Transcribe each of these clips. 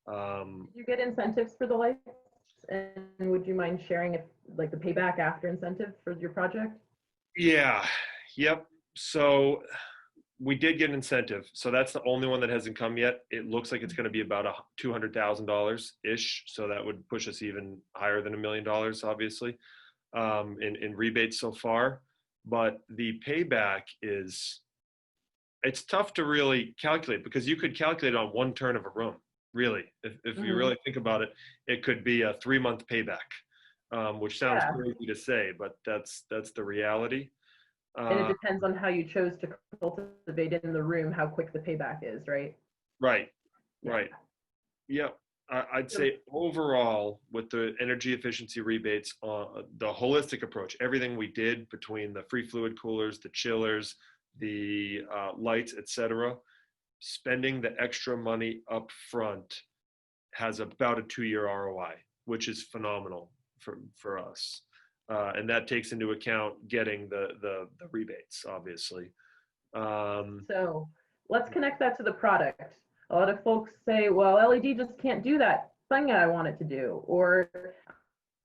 Did you get incentives for the lights? And would you mind sharing if like the payback after incentive for your project? Yeah, yep. So we did get an incentive. So that's the only one that hasn't come yet. It looks like it's going to be about $200,000 ish. So that would push us even higher than $1 million, obviously, in rebates so far. But the payback it's tough to really calculate because you could calculate on one turn of a room. Really, if you Mm-hmm. really think about it, it could be a 3 month payback, which sounds Yeah, crazy to say, but that's the reality. and it Uh, depends on how you chose to cultivate in the room, how quick the payback is, right? right, Yeah. right. Yeah, I'd So, say overall with the energy efficiency rebates, the holistic approach, everything we did between the free fluid coolers, the chillers, the lights, etc., spending the extra money up front has about a 2-year ROI, which is phenomenal for us. And that takes into account getting the rebates, obviously. Um, so let's connect that to the product. A lot of folks say, well, LED just can't do that thing that I want it to do, or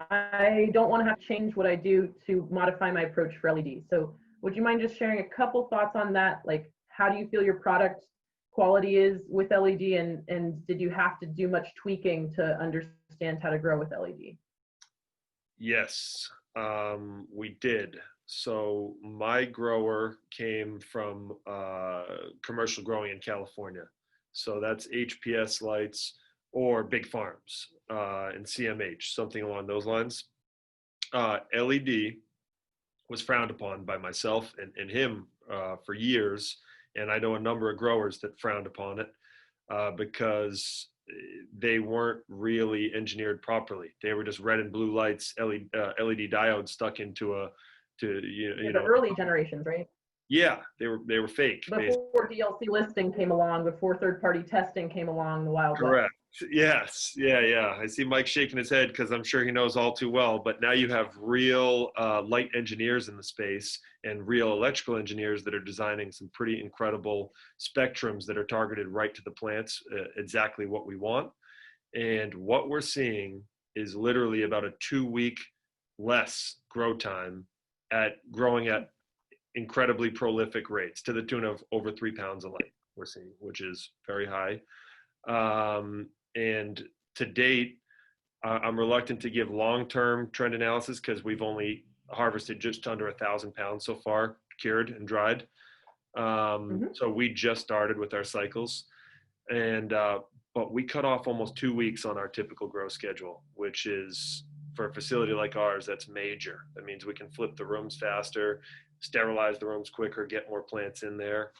I don't want to have to change what I do to modify my approach for LED. So would you mind just sharing a couple thoughts on that? Like, how do you feel your product quality is with LED, and did you have to do much tweaking to understand how to grow with LED? yes, we did. So my grower came from commercial growing in California. So that's HPS lights or big farms and CMH, something along those lines. LED was frowned upon by myself and him for years. And I know a number of growers that frowned upon it because they weren't really engineered properly. They were just red and blue lights, LED diodes stuck into Yeah, the early generations, right? yeah, they were fake, basically. Before DLC listing came along, before third-party testing came along, the Wild West. Correct. Yes. Yeah. Yeah. I see Mike shaking his head because I'm sure he knows all too well. But now you have real light engineers in the space and real electrical engineers that are designing some pretty incredible spectrums that are targeted right to the plants, exactly what we want. And what we're seeing is literally about a 2 week less grow time at growing at incredibly prolific rates to the tune of over 3 pounds a light. We're seeing, which is very high. And to date, I'm reluctant to give long-term trend analysis because we've only harvested just under 1,000 pounds so far, cured and dried. Mm-hmm. So we just started with our cycles, and but we cut off almost 2 weeks on our typical grow schedule, which is for a facility like ours, that's major. That means we can flip the rooms faster, sterilize the rooms quicker, get more plants in there.